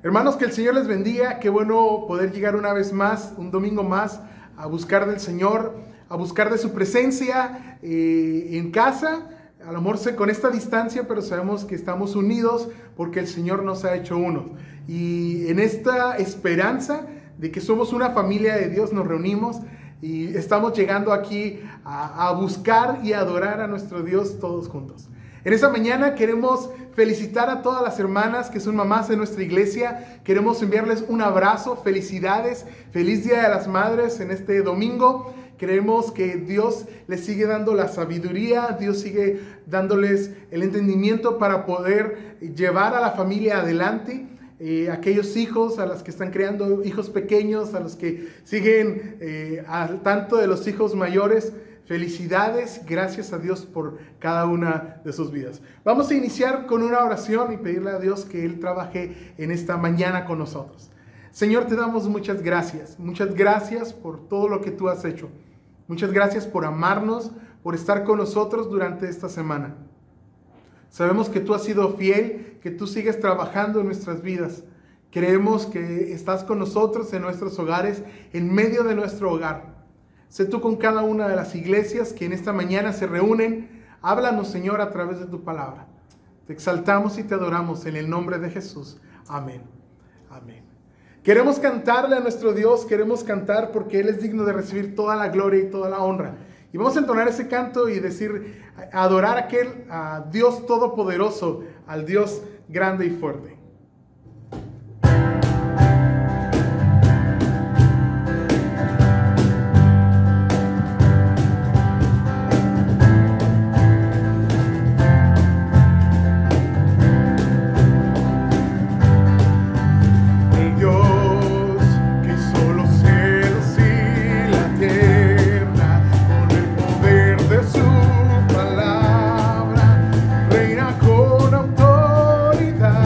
Hermanos, que el Señor les bendiga. Qué bueno poder llegar una vez más, un domingo más, a buscar del Señor, a buscar de su presencia en casa. A lo mejor con esta distancia, pero sabemos que estamos unidos porque el Señor nos ha hecho uno. Y en esta esperanza de que somos una familia de Dios, nos reunimos y estamos llegando aquí a buscar y adorar a nuestro Dios todos juntos. En esta mañana queremos felicitar a todas las hermanas que son mamás de nuestra iglesia. Queremos enviarles un abrazo, felicidades, feliz Día de las Madres en este domingo. Creemos que Dios les sigue dando la sabiduría, Dios sigue dándoles el entendimiento para poder llevar a la familia adelante. Aquellos hijos, a los que están creando hijos pequeños, a los que siguen al tanto de los hijos mayores. Felicidades, gracias a Dios por cada una de sus vidas. Vamos a iniciar con una oración y pedirle a Dios que Él trabaje en esta mañana con nosotros. Señor, te damos muchas gracias por todo lo que tú has hecho. Muchas gracias por amarnos, por estar con nosotros durante esta semana. Sabemos que tú has sido fiel, que tú sigues trabajando en nuestras vidas. Creemos que estás con nosotros en nuestros hogares, en medio de nuestro hogar. Sé tú con cada una de las iglesias que en esta mañana se reúnen. Háblanos, Señor, a través de tu palabra. Te exaltamos y te adoramos en el nombre de Jesús. Amén. Amén. Queremos cantarle a nuestro Dios, queremos cantar porque Él es digno de recibir toda la gloria y toda la honra. Y vamos a entonar ese canto y decir, adorar a Dios Todopoderoso, al Dios grande y fuerte. Reina con autoridad.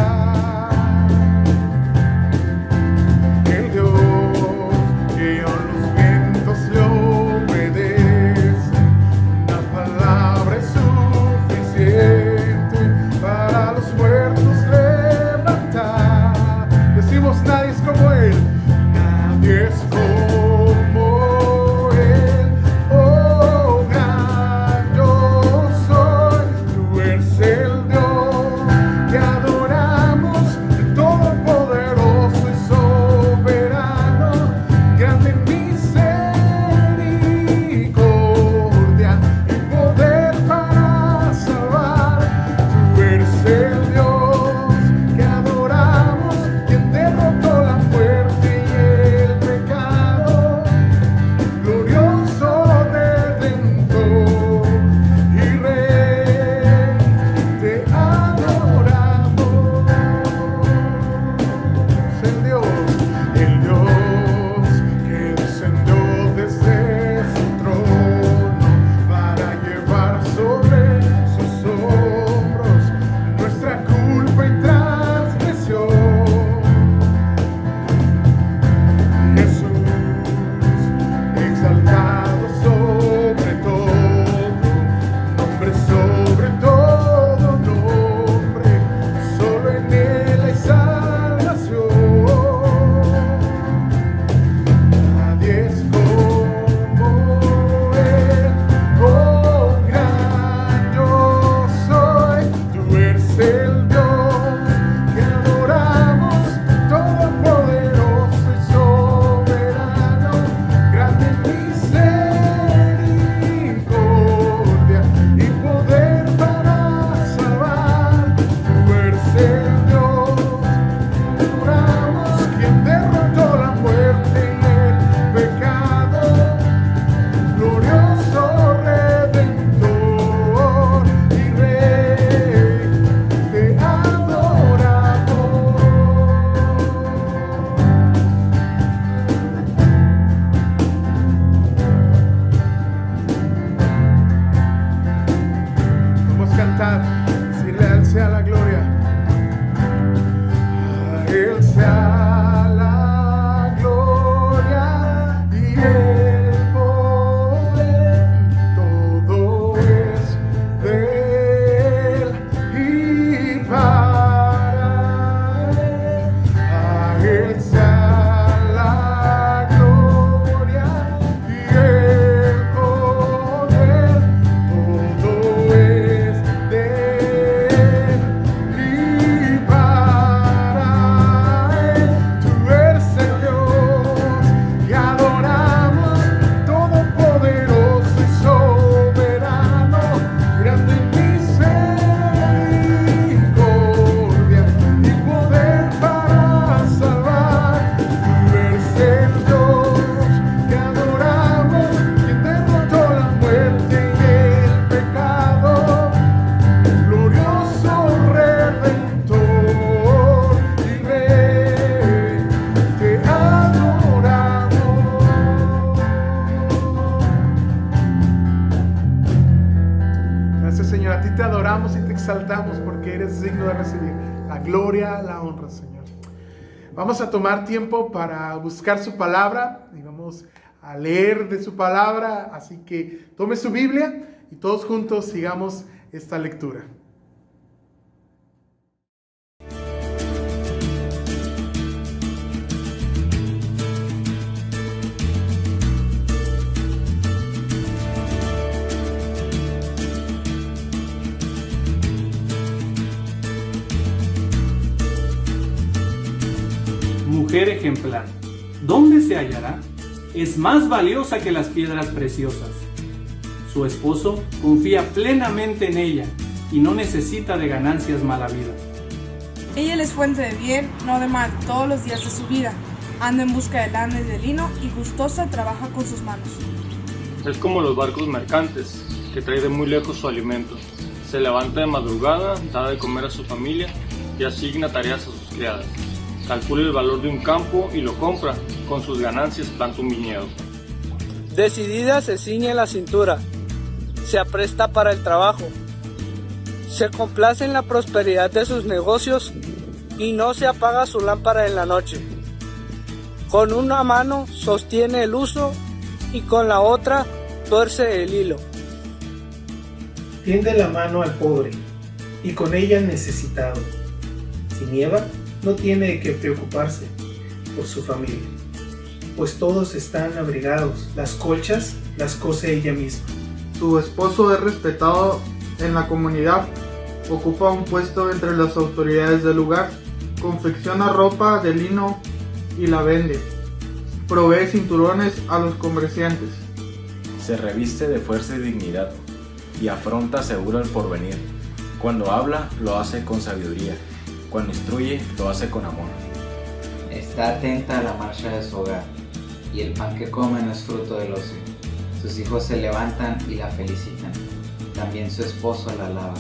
Señor. A ti te adoramos y te exaltamos porque eres digno de recibir la gloria, la honra, Señor. Vamos a tomar tiempo para buscar su palabra y vamos a leer de su palabra. Así que tome su Biblia y todos juntos sigamos esta lectura. Mujer ejemplar, ¿dónde se hallará? Es más valiosa que las piedras preciosas. Su esposo confía plenamente en ella y no necesita de ganancias malavidas. Ella es fuente de bien, no de mal, todos los días de su vida. Anda en busca de lana y de lino y gustosa trabaja con sus manos. Es como los barcos mercantes, que trae de muy lejos su alimento. Se levanta de madrugada, da de comer a su familia y asigna tareas a sus criadas. Calcula el valor de un campo y lo compra. Con sus ganancias planta un viñedo. Decidida se ciñe la cintura, se apresta para el trabajo, se complace en la prosperidad de sus negocios y no se apaga su lámpara en la noche. Con una mano sostiene el uso y con la otra tuerce el hilo. Tiende la mano al pobre y con ella al necesitado. Si nieva, no tiene de qué preocuparse por su familia, pues todos están abrigados. Las colchas las cose ella misma. Su esposo es respetado en la comunidad, ocupa un puesto entre las autoridades del lugar, confecciona ropa de lino y la vende, provee cinturones a los comerciantes. Se reviste de fuerza y dignidad y afronta seguro el porvenir. Cuando habla, lo hace con sabiduría. Cuando instruye, lo hace con amor. Está atenta a la marcha de su hogar, y el pan que come no es fruto del ocio. Sus hijos se levantan y la felicitan. También su esposo la alaba.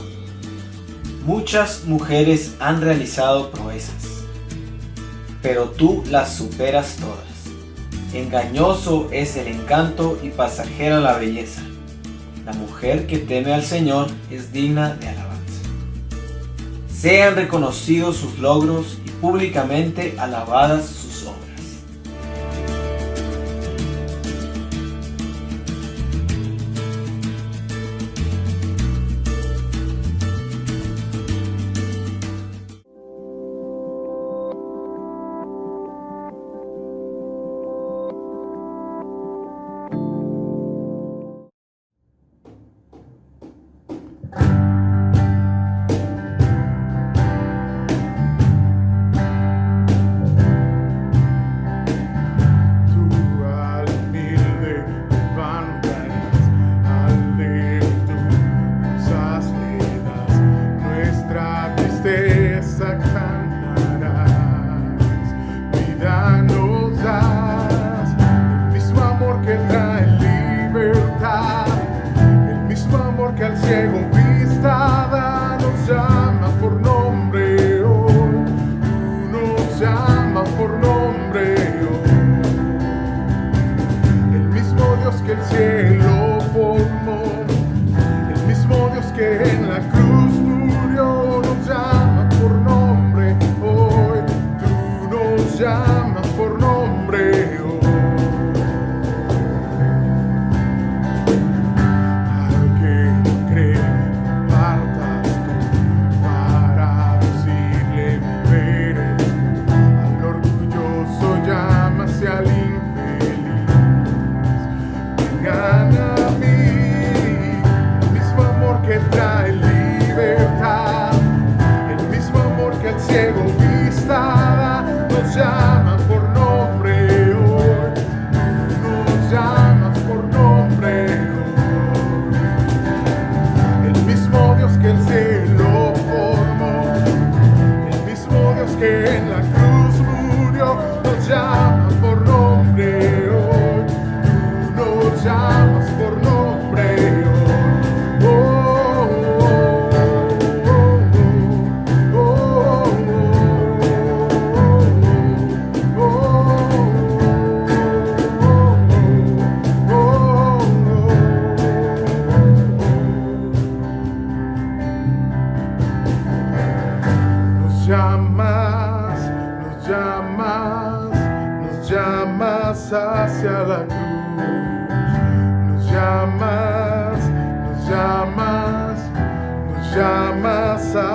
Muchas mujeres han realizado proezas, pero tú las superas todas. Engañoso es el encanto y pasajera la belleza. La mujer que teme al Señor es digna de alabanza. Sean reconocidos sus logros y públicamente alabadas sus obras.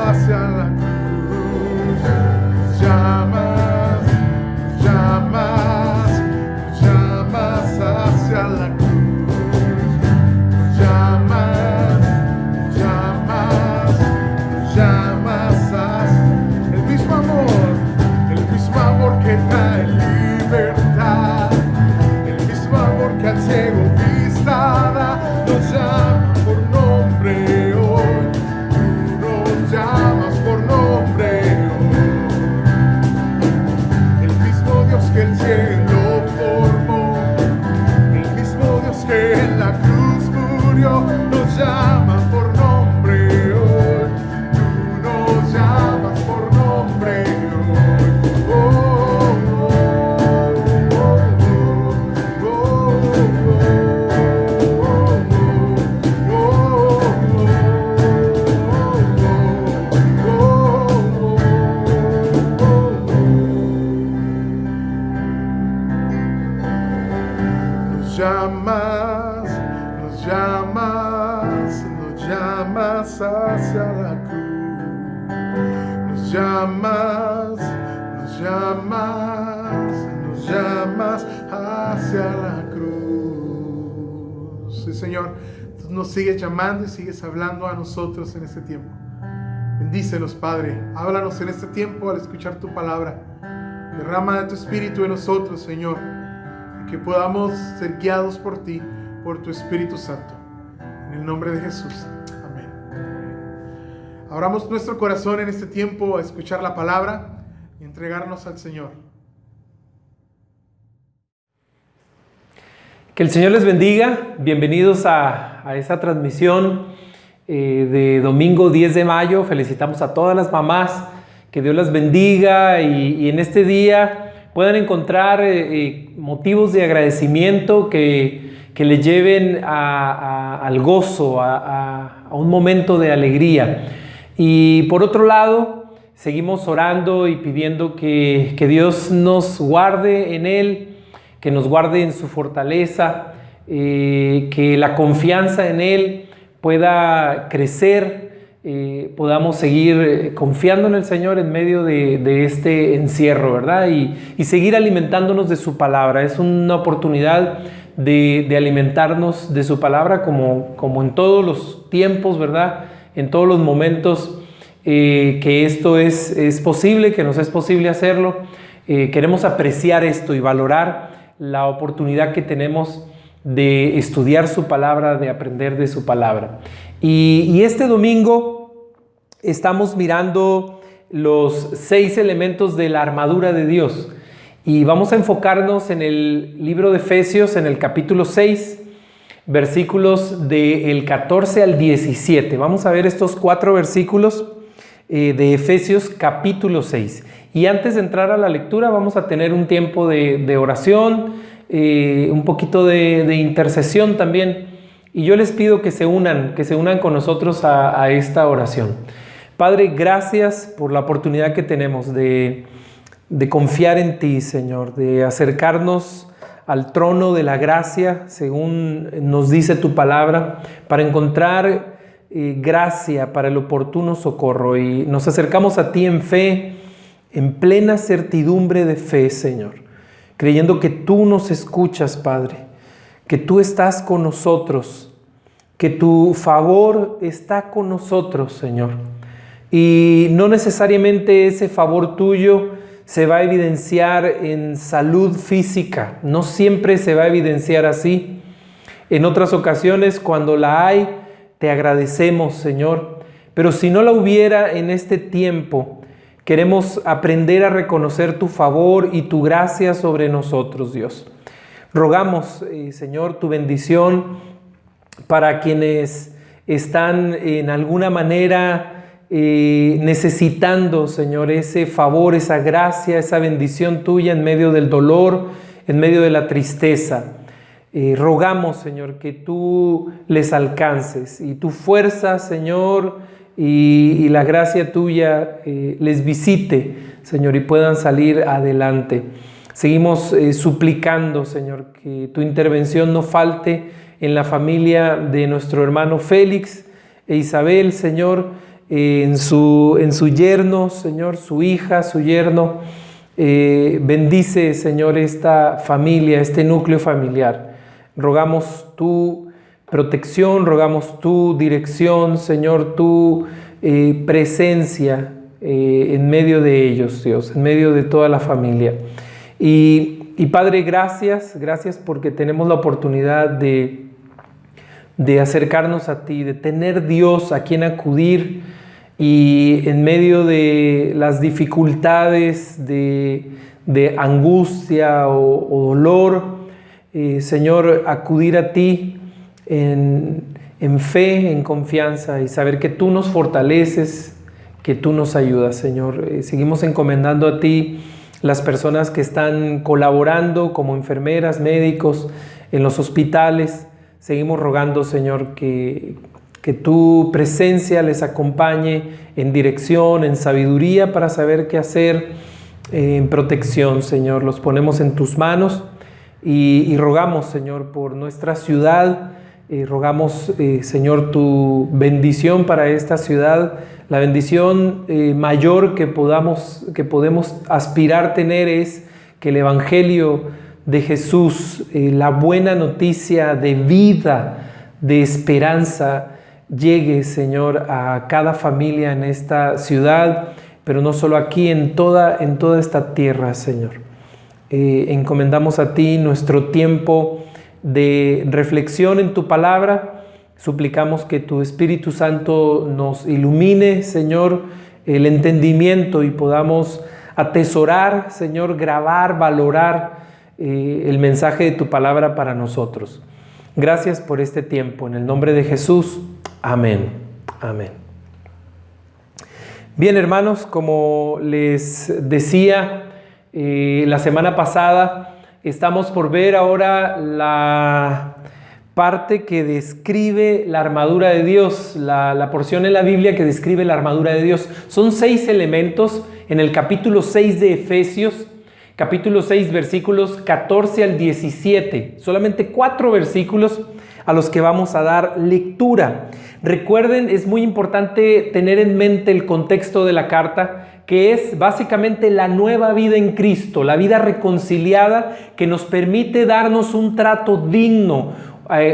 hacia la cruz. Nos llamas, nos llamas, nos llamas hacia la cruz. Nos llamas, nos llamas, nos llamas hacia el mismo amor que trae libertad, el mismo amor que al ciego vista da. Nos llama por nombre hoy, tú nos llamas por nombre hoy. El mismo Dios que el cielo formó, el mismo Dios que en la cruz murió, nos llama por nombre hoy, tú nos llamas por nombre hoy. Nos llamas hacia la cruz. Nos llamas, nos llamas, nos llamas hacia la cruz. Sí, Señor, tú nos sigues llamando y sigues hablando a nosotros en este tiempo. Bendícenos, Padre. Háblanos en este tiempo al escuchar tu palabra. Derrama de tu espíritu en nosotros, Señor, y que podamos ser guiados por ti, por tu Espíritu Santo. En el nombre de Jesús. Amén. Abramos nuestro corazón en este tiempo a escuchar la palabra y entregarnos al Señor. Que el Señor les bendiga. Bienvenidos a esta transmisión de domingo 10 de mayo. Felicitamos a todas las mamás. Que Dios las bendiga y en este día puedan encontrar motivos de agradecimiento que les lleven al gozo, a un momento de alegría. Y por otro lado, seguimos orando y pidiendo que Dios nos guarde en Él, que nos guarde en su fortaleza, que la confianza en Él pueda crecer, podamos seguir confiando en el Señor en medio de este encierro, ¿verdad? Y seguir alimentándonos de su palabra. Es una oportunidad de alimentarnos de su palabra como en todos los tiempos, ¿verdad? En todos los momentos que esto es posible, que nos es posible hacerlo. Queremos apreciar esto y valorar la oportunidad que tenemos de estudiar su palabra, de aprender de su palabra. Y este domingo estamos mirando los 6 elementos de la armadura de Dios. Y vamos a enfocarnos en el libro de Efesios, en el capítulo 6, versículos del 14 al 17. Vamos a ver estos 4 versículos de Efesios capítulo 6. Y antes de entrar a la lectura vamos a tener un tiempo de oración, un poquito de intercesión también. Y yo les pido que se unan con nosotros a esta oración. Padre, gracias por la oportunidad que tenemos de confiar en ti, Señor, de acercarnos al trono de la gracia, según nos dice tu palabra, para encontrar gracia para el oportuno socorro. Y nos acercamos a ti en fe, en plena certidumbre de fe, Señor, creyendo que tú nos escuchas, Padre, que tú estás con nosotros, que tu favor está con nosotros, Señor. Y no necesariamente ese favor tuyo se va a evidenciar en salud física, no siempre se va a evidenciar así. En otras ocasiones, cuando la hay, te agradecemos, Señor. Pero si no la hubiera en este tiempo, queremos aprender a reconocer tu favor y tu gracia sobre nosotros, Dios. Rogamos, Señor, tu bendición para quienes están en alguna manera necesitando, Señor, ese favor, esa gracia, esa bendición tuya en medio del dolor, en medio de la tristeza. Rogamos, Señor, que tú les alcances y tu fuerza, Señor, y la gracia tuya les visite, Señor, y puedan salir adelante. Seguimos suplicando, Señor, que tu intervención no falte en la familia de nuestro hermano Félix e Isabel, Señor, en su yerno, Señor, su hija, su yerno. Bendice, Señor, esta familia, este núcleo familiar. Rogamos tu protección, rogamos tu dirección, Señor, tu presencia en medio de ellos, Dios, en medio de toda la familia. Y Padre, gracias porque tenemos la oportunidad de acercarnos a ti, de tener Dios a quien acudir, y en medio de las dificultades, de angustia o dolor, Señor, acudir a ti en fe, en confianza, y saber que tú nos fortaleces, que tú nos ayudas, Señor. Seguimos encomendando a ti las personas que están colaborando como enfermeras, médicos en los hospitales. Seguimos rogando, Señor, que tu presencia les acompañe en dirección, en sabiduría para saber qué hacer, en protección, Señor. Los ponemos en tus manos y rogamos, Señor, por nuestra ciudad. Rogamos, Señor, tu bendición para esta ciudad. La bendición mayor que podemos aspirar tener es que el Evangelio de Jesús, la buena noticia de vida, de esperanza, llegue, Señor, a cada familia en esta ciudad, pero no solo aquí, en toda esta tierra, Señor. Encomendamos a ti nuestro tiempo de reflexión en tu palabra. Suplicamos que tu Espíritu Santo nos ilumine, Señor, el entendimiento, y podamos atesorar, Señor, grabar, valorar el mensaje de tu palabra para nosotros. Gracias por este tiempo. En el nombre de Jesús. Amén. Amén. Bien, hermanos, como les decía la semana pasada, estamos por ver ahora la parte que describe la armadura de Dios, la porción en la Biblia que describe la armadura de Dios. Son 6 elementos en el capítulo 6 de Efesios, capítulo 6, versículos 14 al 17. Solamente 4 versículos a los que vamos a dar lectura. Recuerden, es muy importante tener en mente el contexto de la carta, que es básicamente la nueva vida en Cristo, la vida reconciliada que nos permite darnos un trato digno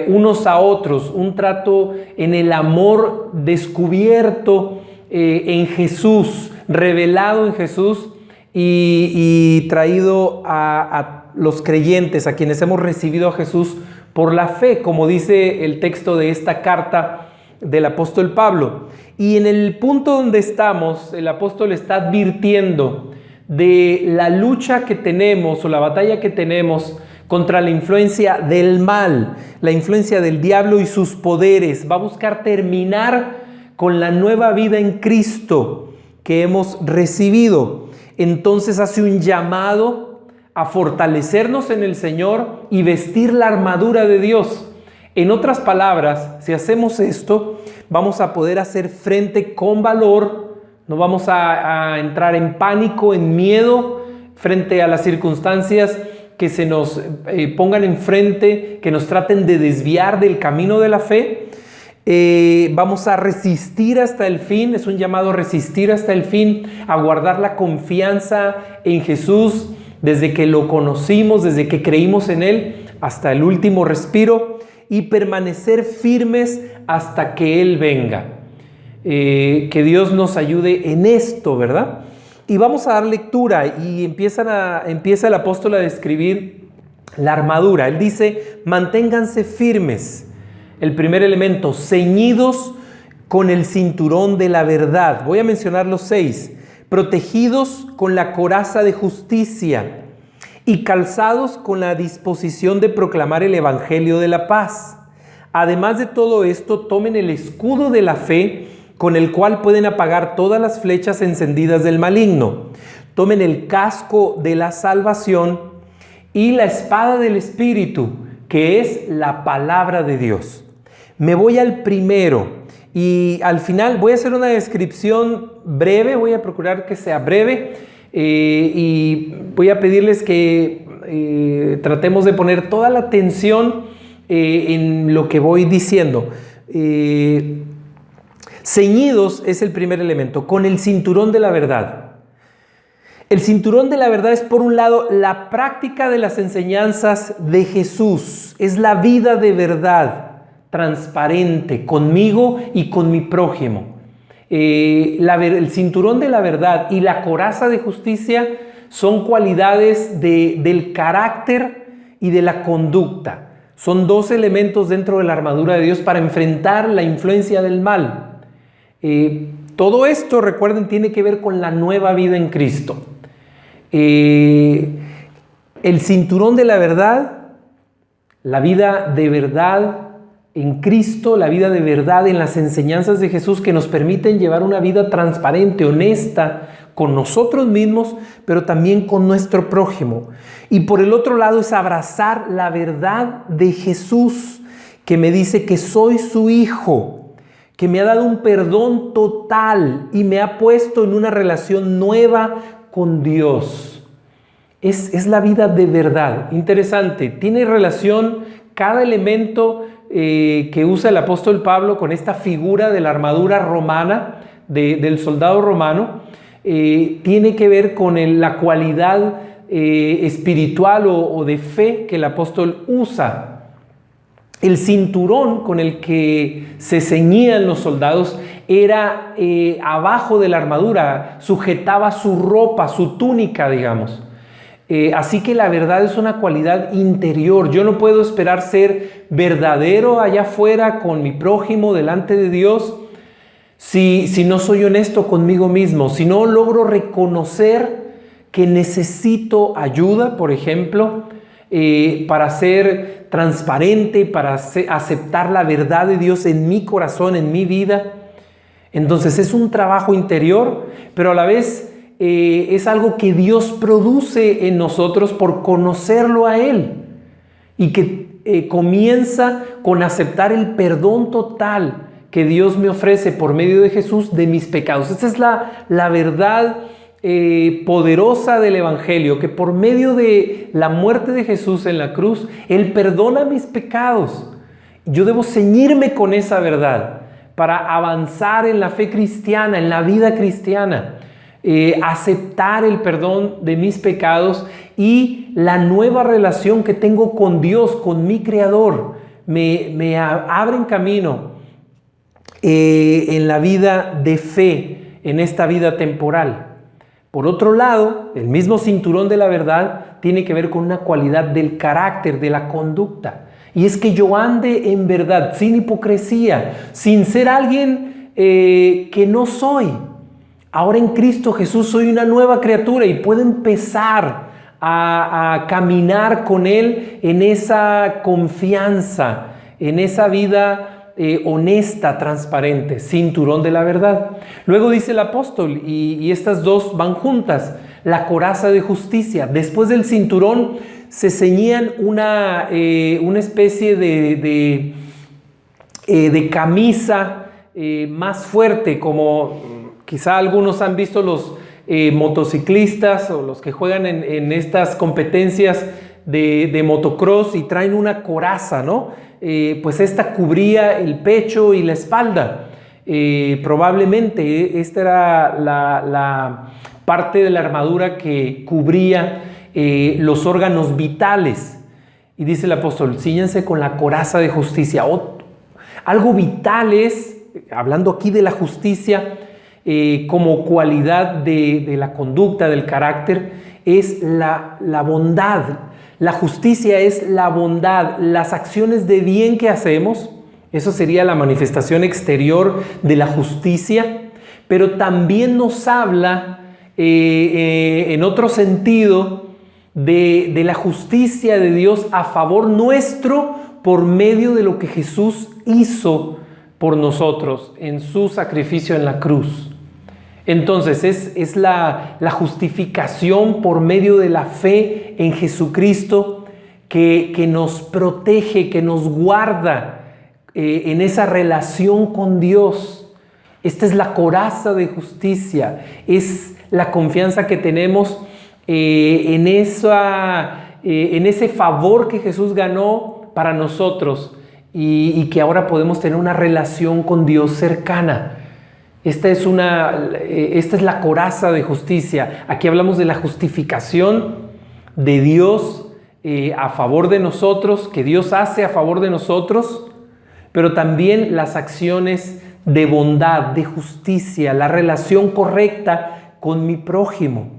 unos a otros, un trato en el amor descubierto en Jesús, revelado en Jesús y traído a los creyentes, a quienes hemos recibido a Jesús por la fe, como dice el texto de esta carta del apóstol Pablo. Y en el punto donde estamos, el apóstol está advirtiendo de la lucha que tenemos o la batalla que tenemos contra la influencia del mal, la influencia del diablo y sus poderes. Va a buscar terminar con la nueva vida en Cristo que hemos recibido. Entonces hace un llamado a fortalecernos en el Señor y vestir la armadura de Dios. En otras palabras, si hacemos esto, vamos a poder hacer frente con valor, no vamos a entrar en pánico, en miedo, frente a las circunstancias que se nos pongan enfrente, que nos traten de desviar del camino de la fe. Vamos a resistir hasta el fin, es un llamado a resistir hasta el fin, a guardar la confianza en Jesús desde que lo conocimos, desde que creímos en Él, hasta el último respiro, y permanecer firmes hasta que Él venga. Que Dios nos ayude en esto, ¿verdad? Y vamos a dar lectura y empieza el apóstol a describir la armadura. Él dice, manténganse firmes. El primer elemento, ceñidos con el cinturón de la verdad. Voy a mencionar los 6. Protegidos con la coraza de justicia y calzados con la disposición de proclamar el evangelio de la paz. Además de todo esto, tomen el escudo de la fe, con el cual pueden apagar todas las flechas encendidas del maligno. Tomen el casco de la salvación y la espada del Espíritu, que es la palabra de Dios. Me voy al primero y al final voy a hacer una descripción breve, voy a procurar que sea breve y voy a pedirles que tratemos de poner toda la atención en lo que voy diciendo. Ceñidos es el primer elemento, con el cinturón de la verdad. El cinturón de la verdad es, por un lado, la práctica de las enseñanzas de Jesús. Es la vida de verdad, transparente, conmigo y con mi prójimo. El cinturón de la verdad y la coraza de justicia son cualidades del carácter y de la conducta. Son dos elementos dentro de la armadura de Dios para enfrentar la influencia del mal. Todo esto, recuerden, tiene que ver con la nueva vida en Cristo. El cinturón de la verdad, la vida de verdad en Cristo, la vida de verdad en las enseñanzas de Jesús que nos permiten llevar una vida transparente, honesta, con nosotros mismos, pero también con nuestro prójimo. Y por el otro lado es abrazar la verdad de Jesús, que me dice que soy su hijo, que me ha dado un perdón total y me ha puesto en una relación nueva con Dios. Es la vida de verdad. Interesante, tiene relación cada elemento que usa el apóstol Pablo con esta figura de la armadura romana, del soldado romano. Tiene que ver con la cualidad espiritual o de fe que el apóstol usa. El cinturón con el que se ceñían los soldados era abajo de la armadura, sujetaba su ropa, su túnica, digamos. Así que la verdad es una cualidad interior. Yo no puedo esperar ser verdadero allá afuera con mi prójimo delante de Dios si no soy honesto conmigo mismo, si no logro reconocer que necesito ayuda, por ejemplo, para ser transparente, para aceptar la verdad de Dios en mi corazón, en mi vida. Entonces es un trabajo interior, pero a la vez es algo que Dios produce en nosotros por conocerlo a Él y que comienza con aceptar el perdón total que Dios me ofrece por medio de Jesús de mis pecados. Esa es la verdad poderosa del Evangelio, que por medio de la muerte de Jesús en la cruz, Él perdona mis pecados. Yo debo ceñirme con esa verdad para avanzar en la fe cristiana, en la vida cristiana, aceptar el perdón de mis pecados y la nueva relación que tengo con Dios, con mi Creador, me abren camino en la vida de fe, en esta vida temporal. Por otro lado, el mismo cinturón de la verdad tiene que ver con una cualidad del carácter, de la conducta. Y es que yo ande en verdad, sin hipocresía, sin ser alguien que no soy. Ahora en Cristo Jesús soy una nueva criatura y puedo empezar a caminar con Él en esa confianza, en esa vida honesta, transparente, cinturón de la verdad. Luego dice el apóstol, y estas dos van juntas, la coraza de justicia. Después del cinturón se ceñían una especie de camisa más fuerte, como quizá algunos han visto los motociclistas o los que juegan en estas competencias de motocross y traen una coraza, ¿no? Pues esta cubría el pecho y la espalda. Probablemente esta era la parte de la armadura que cubría los órganos vitales. Y dice el apóstol, cíñanse con la coraza de justicia. Algo vital es, hablando aquí de la justicia, como cualidad de la conducta, del carácter, es la bondad. La justicia es la bondad, las acciones de bien que hacemos. Eso sería la manifestación exterior de la justicia, pero también nos habla en otro sentido de la justicia de Dios a favor nuestro por medio de lo que Jesús hizo por nosotros en su sacrificio en la cruz. Entonces es la justificación por medio de la fe en Jesucristo que nos protege, que nos guarda en esa relación con Dios. Esta es la coraza de justicia, es la confianza que tenemos en ese favor que Jesús ganó para nosotros y que ahora podemos tener una relación con Dios cercana. Esta es la coraza de justicia. Aquí hablamos de la justificación de Dios a favor de nosotros, que Dios hace a favor de nosotros, pero también las acciones de bondad, de justicia, la relación correcta con mi prójimo.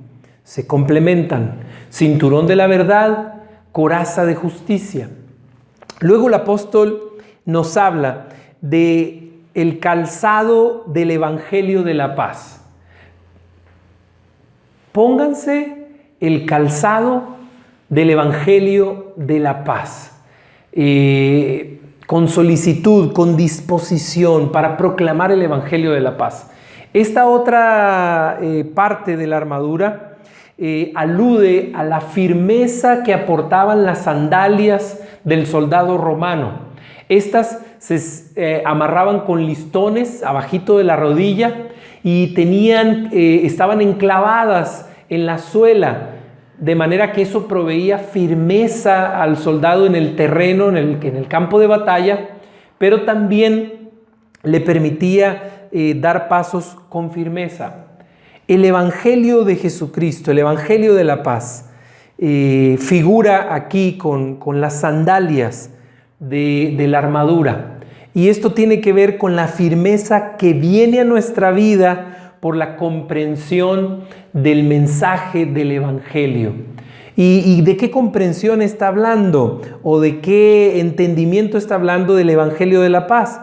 Se complementan. Cinturón de la verdad, coraza de justicia. Luego el apóstol nos habla de el calzado del Evangelio de la paz. Pónganse el calzado del Evangelio de la paz, con solicitud, con disposición para proclamar el Evangelio de la paz. Esta otra parte de la armadura alude a la firmeza que aportaban las sandalias del soldado romano. Estas se amarraban con listones abajito de la rodilla y estaban enclavadas en la suela, de manera que eso proveía firmeza al soldado en el terreno, en el campo de batalla, pero también le permitía dar pasos con firmeza. El Evangelio de Jesucristo, el Evangelio de la paz, figura aquí con las sandalias de la armadura. Y esto tiene que ver con la firmeza que viene a nuestra vida por la comprensión del mensaje del Evangelio. ¿Y de qué comprensión está hablando? ¿O de qué entendimiento está hablando del Evangelio de la paz?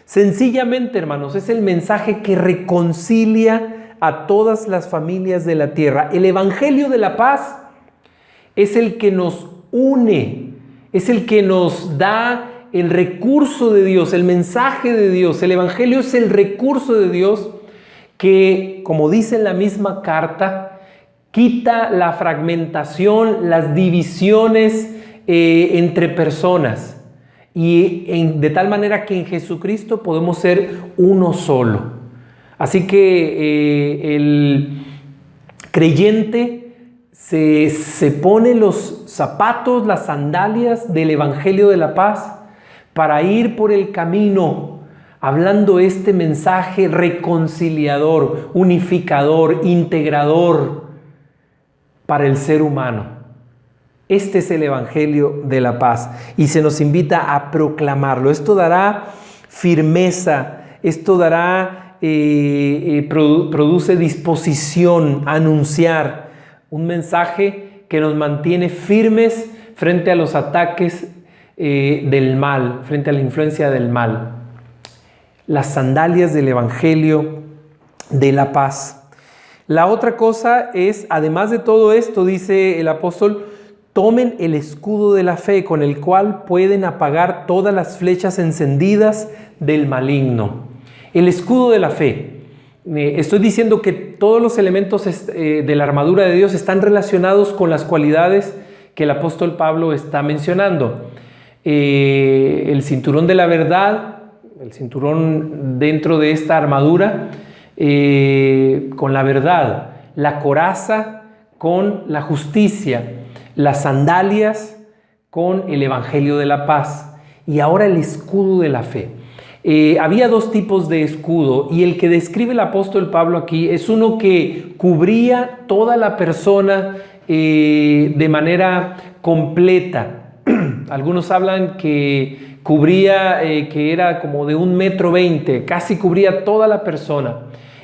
Sencillamente, hermanos, es el mensaje que reconcilia a todas las familias de la tierra. El Evangelio de la paz es el que nos une, es el que nos da el recurso de Dios, el mensaje de Dios. El Evangelio es el recurso de Dios que, como dice en la misma carta, quita la fragmentación, las divisiones entre personas, y de tal manera que en Jesucristo podemos ser uno solo. Así que el creyente se pone los zapatos, las sandalias del Evangelio de la paz para ir por el camino hablando este mensaje reconciliador, unificador, integrador para el ser humano. Este es el Evangelio de la paz y se nos invita a proclamarlo. Esto dará firmeza, esto dará, produce disposición a anunciar un mensaje que nos mantiene firmes frente a los ataques del mal, frente a la influencia del mal. Las sandalias del Evangelio de la paz. La otra cosa es, además de todo esto, dice el apóstol, tomen el escudo de la fe con el cual pueden apagar todas las flechas encendidas del maligno. El escudo de la fe. Estoy diciendo que todos los elementos de la armadura de Dios están relacionados con las cualidades que el apóstol Pablo está mencionando. El cinturón de la verdad, el cinturón dentro de esta armadura, con la verdad, la coraza con la justicia, las sandalias con el Evangelio de la paz y ahora el escudo de la fe. Había dos tipos de escudo y el que describe el apóstol Pablo aquí es uno que cubría toda la persona de manera completa. Algunos hablan que cubría, que era como de 1,20 m, casi cubría toda la persona.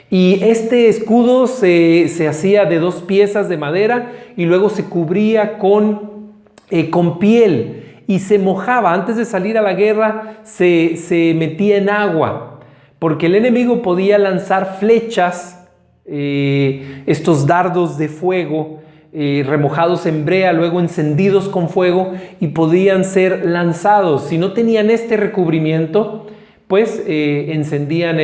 Y este escudo se hacía de 2 piezas de madera y luego se cubría con piel y se mojaba. Antes de salir a la guerra se metía en agua porque el enemigo podía lanzar flechas, estos dardos de fuego, remojados en brea, luego encendidos con fuego y podían ser lanzados. Si no tenían este recubrimiento, pues encendían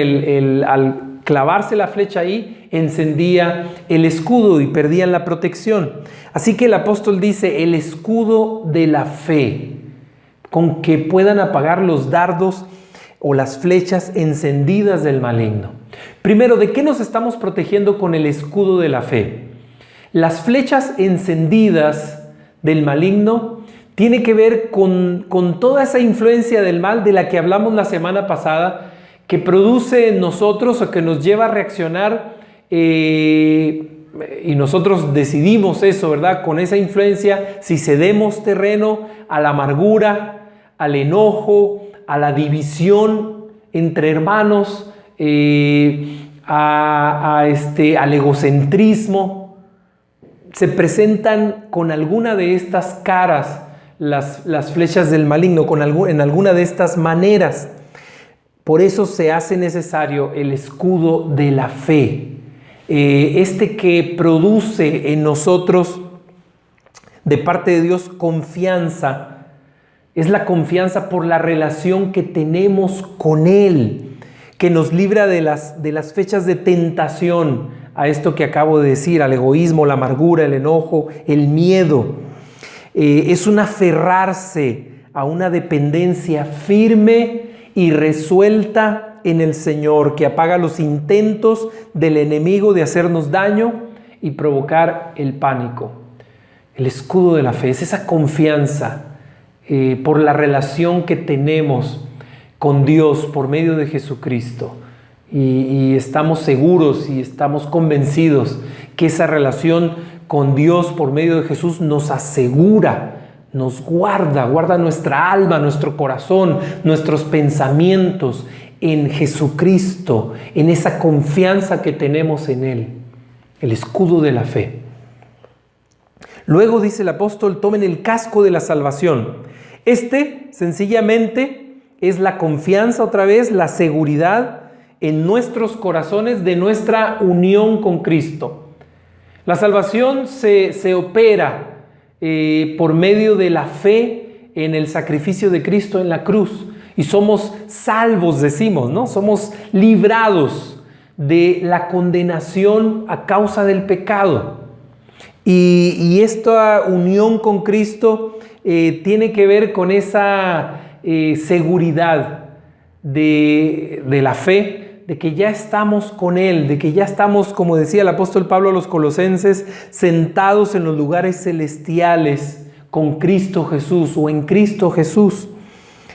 al clavarse la flecha ahí, encendía el escudo y perdían la protección. Así que el apóstol dice, el escudo de la fe, con que puedan apagar los dardos o las flechas encendidas del maligno. Primero, ¿de qué nos estamos protegiendo con el escudo de la fe? Las flechas encendidas del maligno tiene que ver con toda esa influencia del mal de la que hablamos la semana pasada, que produce en nosotros o que nos lleva a reaccionar, y nosotros decidimos eso, ¿verdad? Con esa influencia, si cedemos terreno a la amargura, al enojo, a la división entre hermanos, al egocentrismo, se presentan con alguna de estas caras las flechas del maligno, en alguna de estas maneras. Por eso se hace necesario el escudo de la fe, que produce en nosotros de parte de Dios confianza. Es la confianza por la relación que tenemos con Él, que nos libra de las fechas de tentación, a esto que acabo de decir, al egoísmo, la amargura, el enojo, el miedo. Es un aferrarse a una dependencia firme y resuelta en el Señor, que apaga los intentos del enemigo de hacernos daño y provocar el pánico. El escudo de la fe es esa confianza por la relación que tenemos con Dios por medio de Jesucristo, y estamos seguros y estamos convencidos que esa relación con Dios por medio de Jesús nos asegura, nos guarda nuestra alma, nuestro corazón, nuestros pensamientos en Jesucristo, en esa confianza que tenemos en Él, el escudo de la fe. Luego dice el apóstol, tomen el casco de la salvación. Sencillamente es la confianza, otra vez, la seguridad en nuestros corazones de nuestra unión con Cristo. La salvación se opera por medio de la fe en el sacrificio de Cristo en la cruz. Y somos salvos, decimos, ¿no? Somos librados de la condenación a causa del pecado. Y esta unión con Cristo tiene que ver con esa seguridad de la fe, de que ya estamos con Él, de que ya estamos, como decía el apóstol Pablo a los Colosenses, sentados en los lugares celestiales con Cristo Jesús o en Cristo Jesús.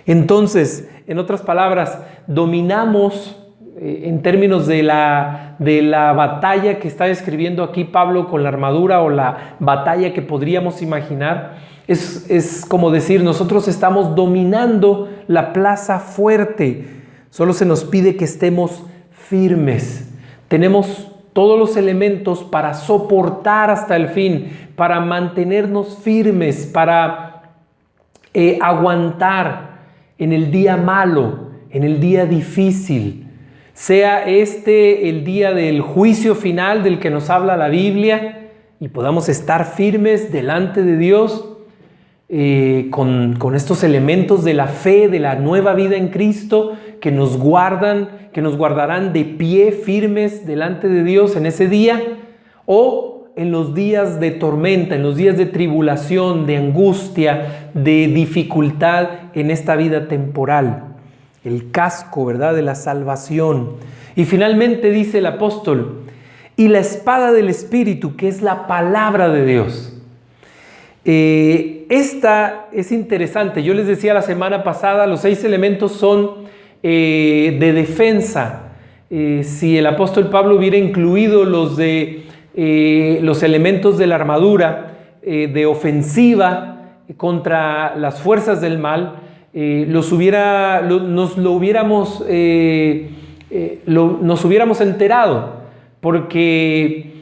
Entonces, en otras palabras, dominamos en términos de la batalla que está describiendo aquí Pablo con la armadura, o la batalla que podríamos imaginar. Es como decir, nosotros estamos dominando la plaza fuerte. Solo se nos pide que estemos firmes. Tenemos todos los elementos para soportar hasta el fin, para mantenernos firmes, para aguantar en el día malo, en el día difícil. Sea el día del juicio final del que nos habla la Biblia, y podamos estar firmes delante de Dios con estos elementos de la fe, de la nueva vida en Cristo, que nos guardarán de pie firmes delante de Dios en ese día, o en los días de tormenta, en los días de tribulación, de angustia, de dificultad en esta vida temporal. El casco, ¿verdad?, de la salvación. Y finalmente dice el apóstol, y la espada del Espíritu, que es la palabra de Dios. Esta es interesante. Yo les decía la semana pasada, los 6 elementos son de defensa. Si el apóstol Pablo hubiera incluido los elementos de la armadura de ofensiva contra las fuerzas del mal, nos hubiéramos enterado, porque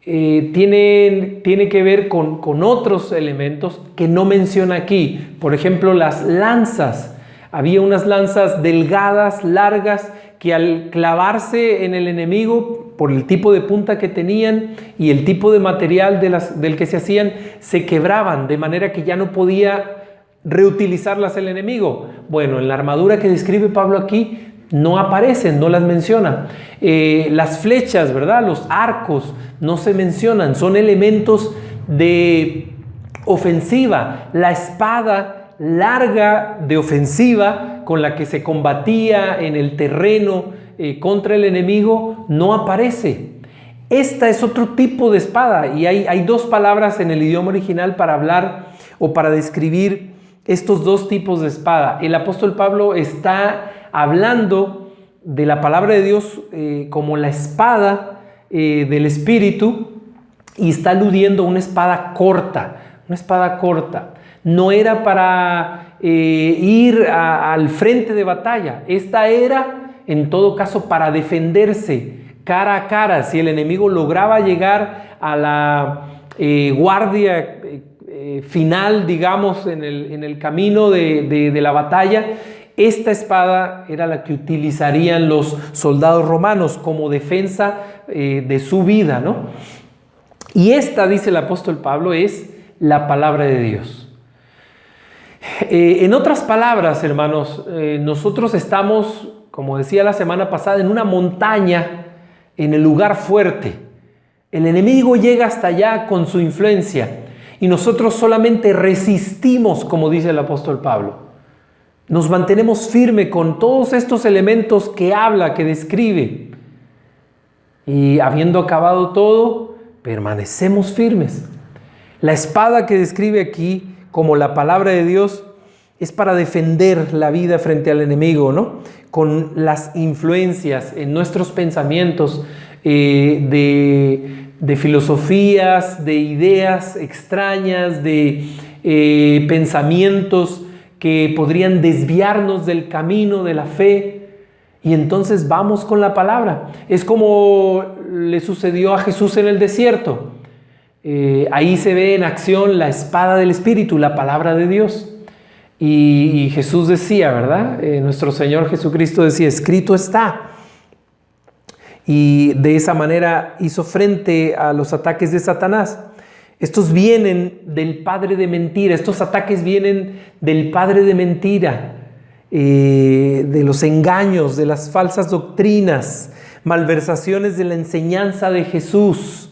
tiene que ver con otros elementos que no menciona aquí. Por ejemplo, las lanzas. Había unas lanzas delgadas, largas, que al clavarse en el enemigo, por el tipo de punta que tenían y el tipo de material del que se hacían, se quebraban, de manera que ya no podía reutilizarlas el enemigo. Bueno, en la armadura que describe Pablo aquí no aparecen, no las menciona. Las flechas, ¿verdad?, los arcos no se mencionan, son elementos de ofensiva. La espada larga de ofensiva con la que se combatía en el terreno contra el enemigo no aparece. Esta es otro tipo de espada, y hay 2 palabras en el idioma original para hablar o para describir estos 2 tipos de espada. El apóstol Pablo está hablando de la palabra de Dios como la espada del Espíritu, y está aludiendo a una espada corta, No era para ir al frente de batalla. Esta era, en todo caso, para defenderse cara a cara. Si el enemigo lograba llegar a la guardia final, digamos, en el camino de la batalla, esta espada era la que utilizarían los soldados romanos como defensa de su vida, ¿no? Y esta, dice el apóstol Pablo, es la palabra de Dios. En otras palabras, hermanos, nosotros estamos, como decía la semana pasada, en una montaña, en el lugar fuerte. El enemigo llega hasta allá con su influencia y nosotros solamente resistimos, como dice el apóstol Pablo. Nos mantenemos firmes con todos estos elementos que habla, que describe. Y habiendo acabado todo, permanecemos firmes. La espada que describe aquí como la palabra de Dios es para defender la vida frente al enemigo, ¿no? Con las influencias en nuestros pensamientos de filosofías, de ideas extrañas, de pensamientos que podrían desviarnos del camino de la fe. Y entonces vamos con la palabra. Es como le sucedió a Jesús en el desierto. Ahí se ve en acción la espada del Espíritu, la palabra de Dios. Y Jesús decía, ¿verdad? Nuestro Señor Jesucristo decía, escrito está. Y de esa manera hizo frente a los ataques de Satanás. Estos vienen del padre de mentira, estos ataques vienen del padre de mentira, de los engaños, de las falsas doctrinas, malversaciones de la enseñanza de Jesús.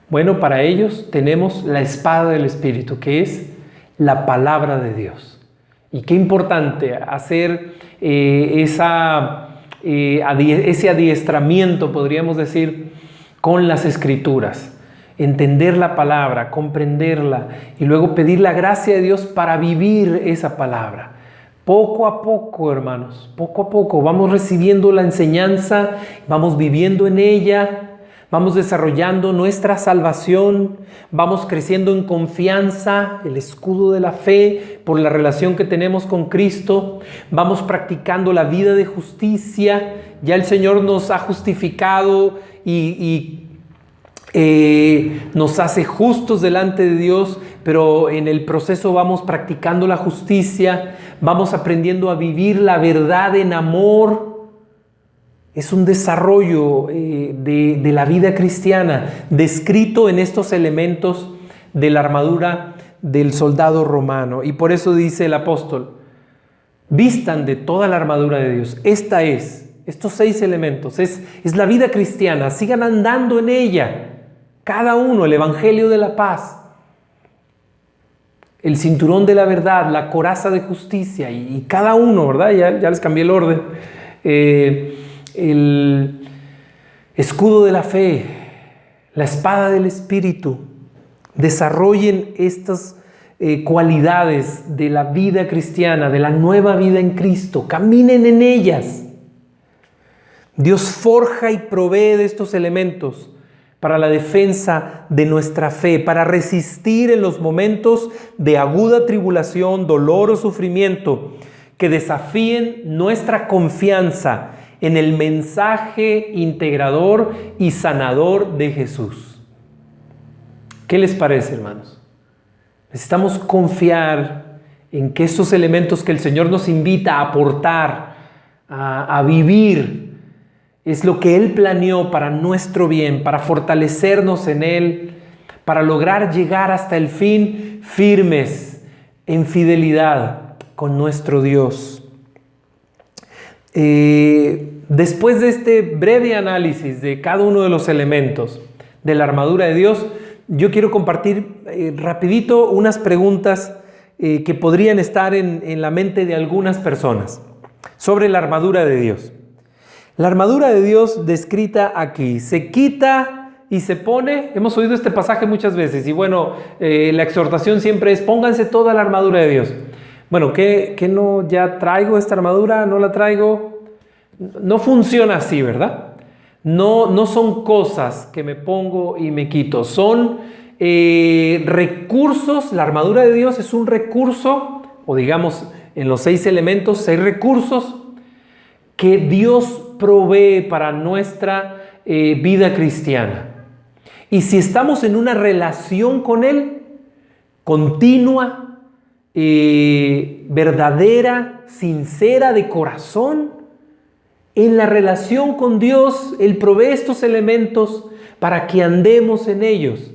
Bueno, para ellos tenemos la espada del Espíritu, que es la palabra de Dios. Y qué importante hacer ese adiestramiento, podríamos decir, con las Escrituras. Entender la palabra, comprenderla y luego pedir la gracia de Dios para vivir esa palabra. Poco a poco, hermanos, poco a poco vamos recibiendo la enseñanza, vamos viviendo en ella, vamos desarrollando nuestra salvación, vamos creciendo en confianza, el escudo de la fe por la relación que tenemos con Cristo, vamos practicando la vida de justicia, ya el Señor nos ha justificado y nos hace justos delante de Dios, pero en el proceso vamos practicando la justicia, vamos aprendiendo a vivir la verdad en amor. Es un desarrollo de la vida cristiana, descrito en estos elementos de la armadura del soldado romano. Y por eso dice el apóstol, vistan de toda la armadura de Dios. Estos 6 elementos, es la vida cristiana, sigan andando en ella. Cada uno, el evangelio de la paz, el cinturón de la verdad, la coraza de justicia y cada uno, ¿verdad? Ya les cambié el orden. El escudo de la fe, la espada del Espíritu. Desarrollen estas cualidades de la vida cristiana, de la nueva vida en Cristo. Caminen en ellas. Dios forja y provee de estos elementos para la defensa de nuestra fe, para resistir en los momentos de aguda tribulación, dolor o sufrimiento que desafíen nuestra confianza en el mensaje integrador y sanador de Jesús. ¿Qué les parece, hermanos? Necesitamos confiar en que estos elementos que el Señor nos invita a aportar, a vivir, es lo que Él planeó para nuestro bien, para fortalecernos en Él, para lograr llegar hasta el fin firmes en fidelidad con nuestro Dios. Después de este breve análisis de cada uno de los elementos de la armadura de Dios, yo quiero compartir rapidito unas preguntas que podrían estar en la mente de algunas personas sobre la armadura de Dios. La armadura de Dios descrita aquí, se quita y se pone. Hemos oído este pasaje muchas veces y bueno, la exhortación siempre es pónganse toda la armadura de Dios. bueno, ¿qué no ya traigo esta armadura? ¿No la traigo? No funciona así, ¿verdad? No son cosas que me pongo y me quito, son recursos. La armadura de Dios es un recurso, o digamos en los 6 elementos, 6 recursos que Dios provee para nuestra vida cristiana. Y si estamos en una relación con Él, continua, verdadera, sincera, de corazón, en la relación con Dios, Él provee estos elementos para que andemos en ellos.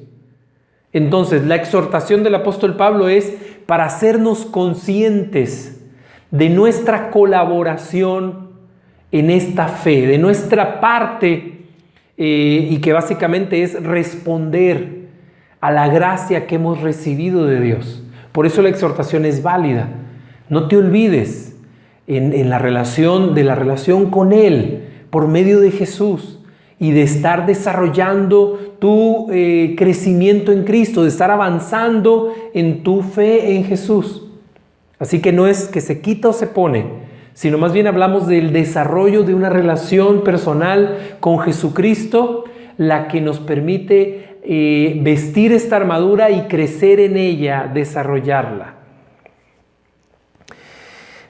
Entonces, la exhortación del apóstol Pablo es para hacernos conscientes de nuestra colaboración en esta fe, de nuestra parte, y que básicamente es responder a la gracia que hemos recibido de Dios. Por eso la exhortación es válida. No te olvides en la relación con Él por medio de Jesús, y de estar desarrollando tu crecimiento en Cristo, de estar avanzando en tu fe en Jesús. Así que no es que se quita o se pone, sino más bien hablamos del desarrollo de una relación personal con Jesucristo, la que nos permite vestir esta armadura y crecer en ella, desarrollarla.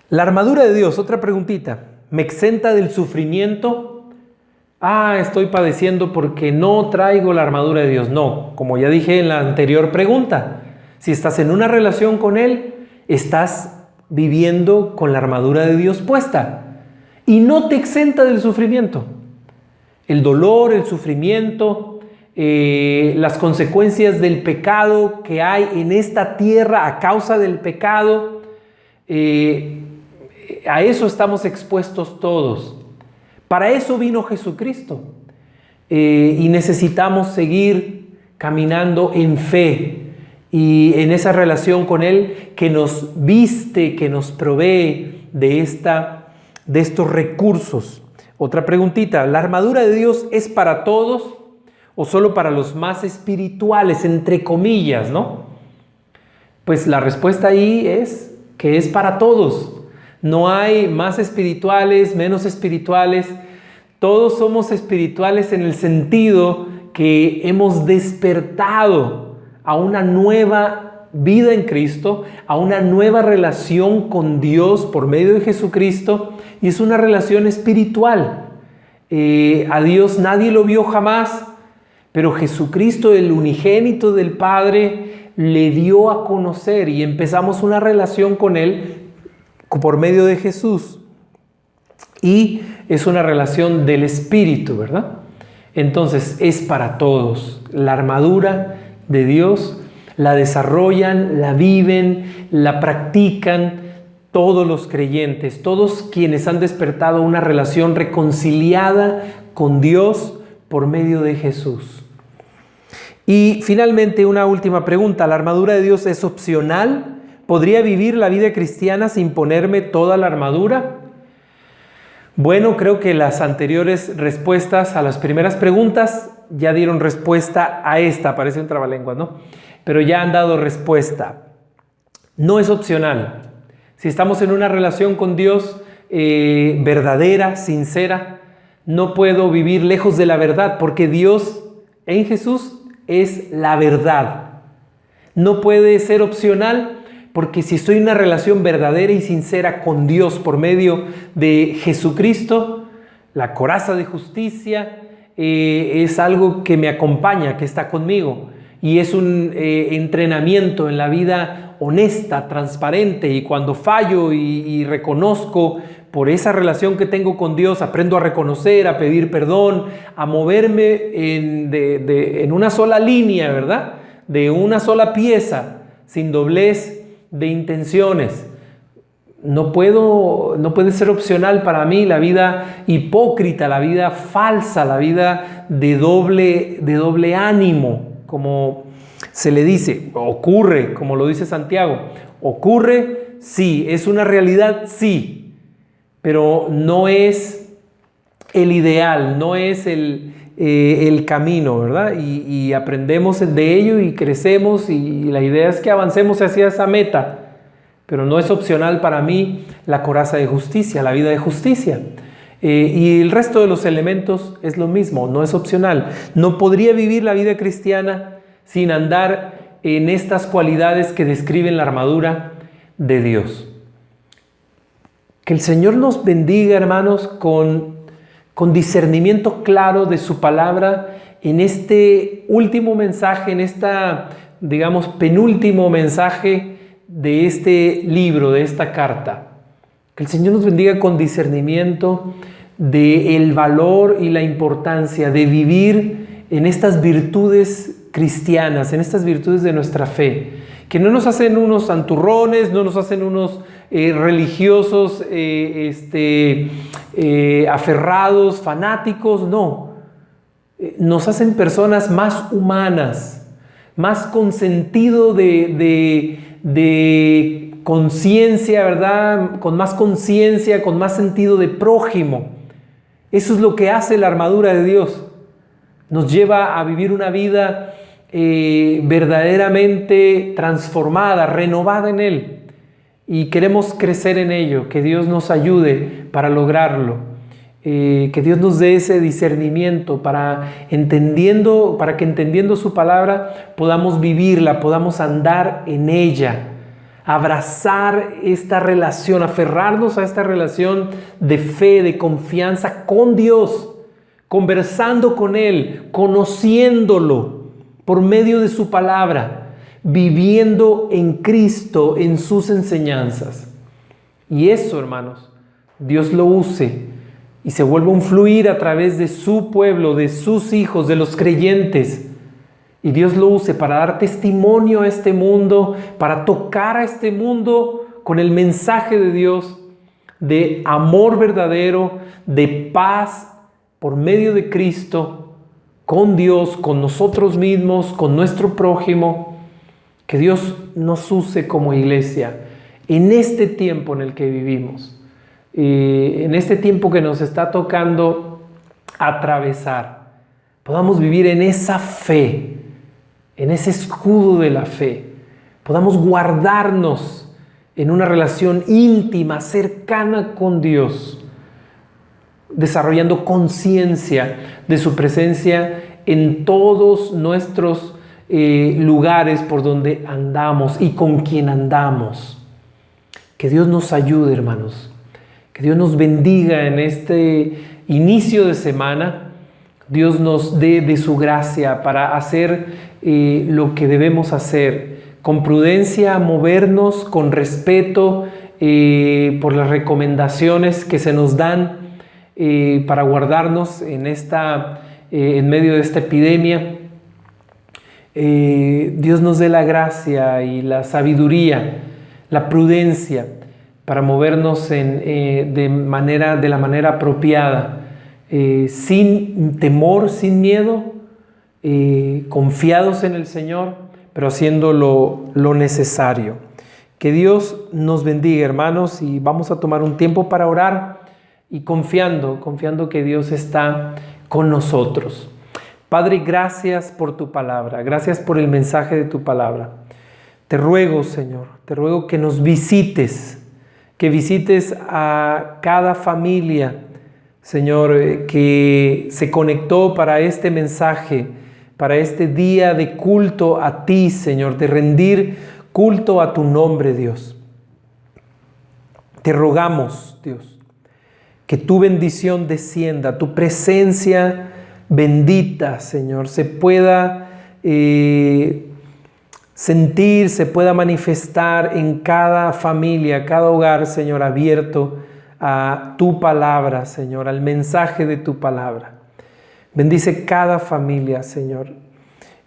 La armadura de Dios, otra preguntita, ¿me exenta del sufrimiento? Estoy padeciendo porque no traigo la armadura de Dios. No, como ya dije en la anterior pregunta, si estás en una relación con Él, estás viviendo con la armadura de Dios puesta y no te exenta del sufrimiento. El dolor, el sufrimiento, las consecuencias del pecado que hay en esta tierra a causa del pecado, a eso estamos expuestos todos. Para eso vino Jesucristo, y necesitamos seguir caminando en fe y en esa relación con Él que nos viste, que nos provee de estos recursos. Otra preguntita, ¿la armadura de Dios es para todos o solo para los más espirituales, entre comillas, no? Pues la respuesta ahí es que es para todos. No hay más espirituales, menos espirituales. Todos somos espirituales en el sentido que hemos despertado a una nueva vida en Cristo, a una nueva relación con Dios por medio de Jesucristo, y es una relación espiritual. A Dios nadie lo vio jamás, pero Jesucristo, el unigénito del Padre, le dio a conocer y empezamos una relación con Él por medio de Jesús, y es una relación del Espíritu, ¿verdad? Entonces es para todos. La armadura de Dios la desarrollan, la viven, la practican todos los creyentes, todos quienes han despertado una relación reconciliada con Dios por medio de Jesús. Y finalmente una última pregunta, ¿la armadura de Dios es opcional? ¿Podría vivir la vida cristiana sin ponerme toda la armadura? Bueno, creo que las anteriores respuestas a las primeras preguntas ya dieron respuesta a esta. Parece un trabalenguas, ¿no? Pero ya han dado respuesta. No es opcional. Si estamos en una relación con Dios verdadera, sincera, no puedo vivir lejos de la verdad, porque Dios en Jesús es la verdad. No puede ser opcional, porque si estoy en una relación verdadera y sincera con Dios por medio de Jesucristo, la coraza de justicia es algo que me acompaña, que está conmigo. Y es un entrenamiento en la vida honesta, transparente. Y cuando fallo y reconozco por esa relación que tengo con Dios, aprendo a reconocer, a pedir perdón, a moverme en una sola línea, ¿verdad? De una sola pieza, sin doblez de intenciones. No puede ser opcional para mí la vida hipócrita, la vida falsa, la vida de doble ánimo, como se le dice. Ocurre, como lo dice Santiago. Ocurre, sí. Es una realidad, sí. Pero no es el ideal, no es el camino, ¿verdad? Y aprendemos de ello y crecemos, y la idea es que avancemos hacia esa meta. pero no es opcional para mí la coraza de justicia, la vida de justicia. Y el resto de los elementos es lo mismo, no es opcional. No podría vivir la vida cristiana sin andar en estas cualidades que describen la armadura de Dios. Que el Señor nos bendiga, hermanos, con discernimiento claro de su palabra en este último mensaje, en esta, digamos, penúltimo mensaje de este libro, de esta carta. Que el Señor nos bendiga con discernimiento del valor y la importancia de vivir en estas virtudes cristianas, en estas virtudes de nuestra fe, que no nos hacen unos santurrones, no nos hacen unos religiosos aferrados, fanáticos, no. Nos hacen personas más humanas, más con sentido de conciencia, ¿verdad? Con más conciencia, con más sentido de prójimo. Eso es lo que hace la armadura de Dios. Nos lleva a vivir una vida verdaderamente transformada, renovada en Él. Y queremos crecer en ello, que Dios nos ayude para lograrlo. Que Dios nos dé ese discernimiento para que entendiendo su palabra podamos vivirla, podamos andar en ella, abrazar esta relación, aferrarnos a esta relación de fe, de confianza con Dios, conversando con Él, conociéndolo por medio de su palabra, viviendo en Cristo, en sus enseñanzas. Y eso, hermanos, Dios lo use y se vuelve un fluir a través de su pueblo, de sus hijos, de los creyentes. Y Dios lo use para dar testimonio a este mundo, para tocar a este mundo con el mensaje de Dios, de amor verdadero, de paz por medio de Cristo, con Dios, con nosotros mismos, con nuestro prójimo. Que Dios nos use como iglesia en este tiempo en el que vivimos, en este tiempo que nos está tocando atravesar. Podamos vivir en esa fe, en ese escudo de la fe. Podamos guardarnos en una relación íntima, cercana con Dios, desarrollando conciencia de su presencia en todos nuestros lugares por donde andamos y con quien andamos. Que Dios nos ayude, hermanos. Que Dios nos bendiga en este inicio de semana. Dios nos dé de su gracia para hacer lo que debemos hacer. Con prudencia, movernos, con respeto por las recomendaciones que se nos dan para guardarnos en medio de esta epidemia. Dios nos dé la gracia y la sabiduría, la prudencia para movernos de la manera apropiada, sin temor, sin miedo, confiados en el Señor, pero haciendo lo necesario. Que Dios nos bendiga, hermanos, y vamos a tomar un tiempo para orar y confiando que Dios está con nosotros. Padre, gracias por tu palabra, gracias por el mensaje de tu palabra. Te ruego, Señor, te ruego que nos visites, que visites a cada familia, Señor, que se conectó para este mensaje, para este día de culto a ti, Señor, de rendir culto a tu nombre, Dios. Te rogamos, Dios, que tu bendición descienda, tu presencia bendita, Señor, se pueda sentir, se pueda manifestar en cada familia, cada hogar, Señor, abierto a tu palabra, Señor, al mensaje de tu palabra. Bendice cada familia, Señor.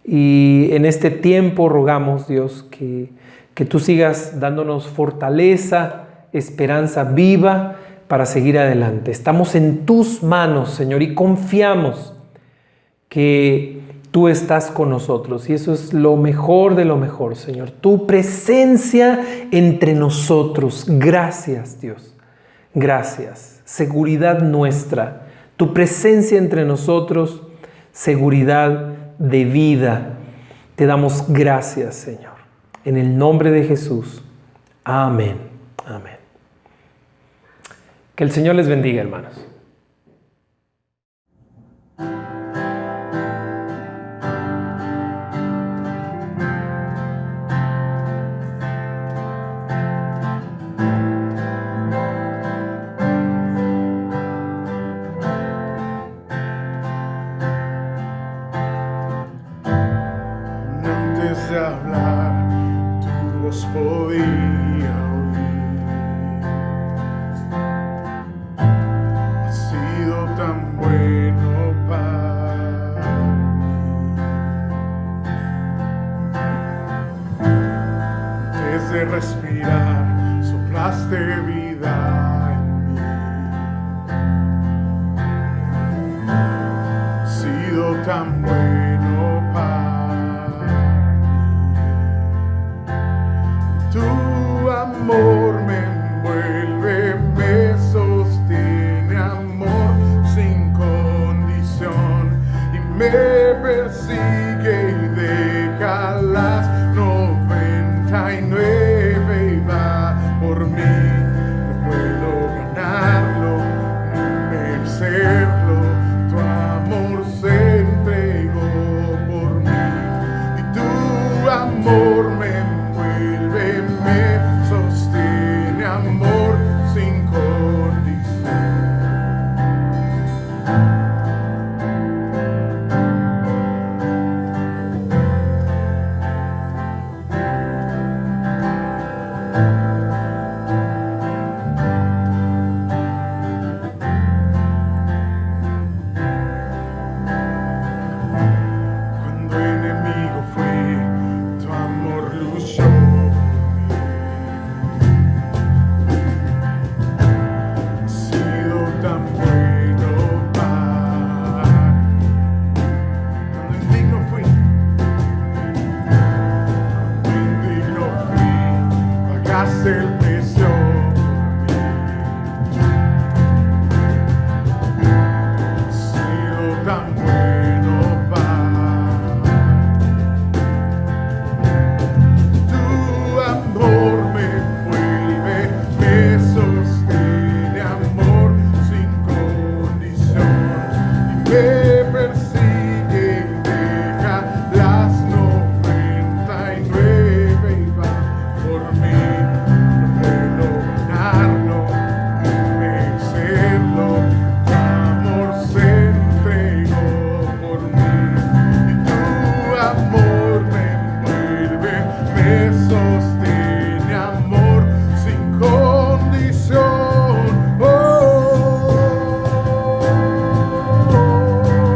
Y en este tiempo rogamos, Dios, que tú sigas dándonos fortaleza, esperanza viva para seguir adelante. Estamos en tus manos, Señor, y confiamos que tú estás con nosotros. Y eso es lo mejor de lo mejor, Señor. Tu presencia entre nosotros. Gracias, Dios. Gracias. Seguridad nuestra. Tu presencia entre nosotros. Seguridad de vida. Te damos gracias, Señor. En el nombre de Jesús. Amén. Amén. Que el Señor les bendiga, hermanos. Antes de hablar, tu voz podía oír. Has sido tan bueno para mí. Antes de respirar, soplaste vida en mí. Has sido tan bueno para tu amor me envuelve, me sostiene, amor sin condición, y me persigue y deja las 99 y va por mí. No puedo ganarlo ni merecerlo, tu amor se entregó por mí, y tu amor me envuelve, me sostiene, amor sin condición. Cuando enemigo fui, tu amor luchó por mí. Has sido tan bueno para mí. Cuando indigno fui, pagaste el precio por mí. Has sido tan bueno para mí. Tu amor me envuelve, me sostiene, amor sin condición, y me persigue y deja las 99 y va por mí. No puedo ganarlo ni merecerlo, tu amor se entregó por mí, y tu amor me envuelve, me sostiene, amor sin condición. Oh, oh, oh.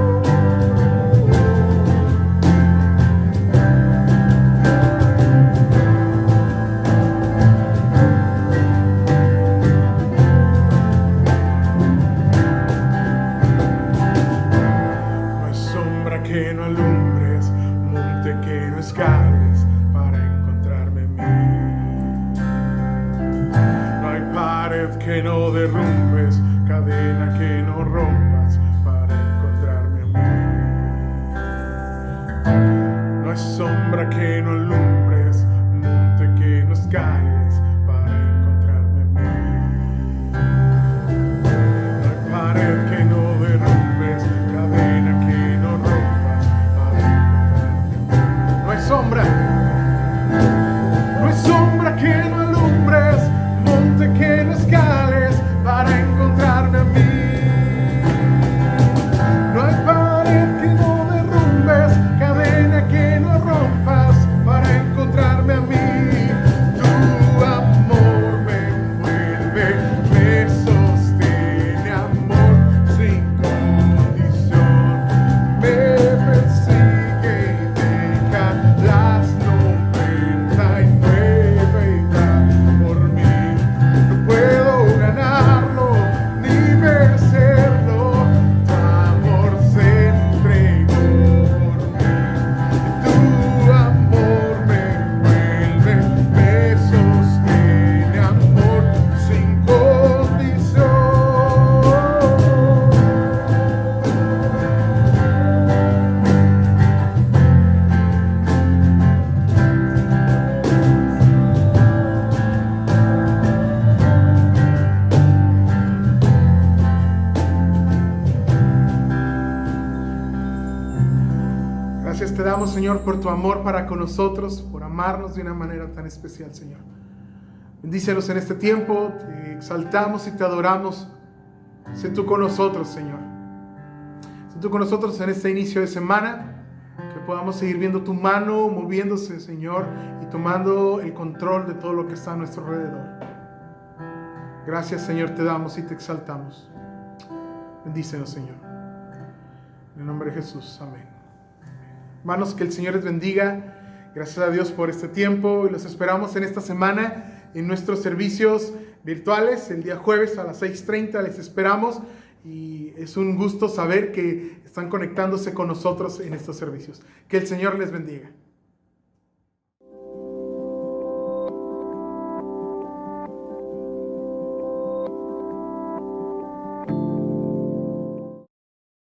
te damos, Señor, por tu amor para con nosotros, por amarnos de una manera tan especial, Señor. Bendícenos en este tiempo, te exaltamos y te adoramos. Sé tú con nosotros, Señor. Sé tú con nosotros en este inicio de semana, que podamos seguir viendo tu mano moviéndose, Señor, y tomando el control de todo lo que está a nuestro alrededor. Gracias, Señor, te damos y te exaltamos. Bendícenos, Señor. En el nombre de Jesús, amén. Hermanos, que el Señor les bendiga. Gracias a Dios por este tiempo y los esperamos en esta semana en nuestros servicios virtuales. El día jueves a las 6:30 les esperamos y es un gusto saber que están conectándose con nosotros en estos servicios. Que el Señor les bendiga.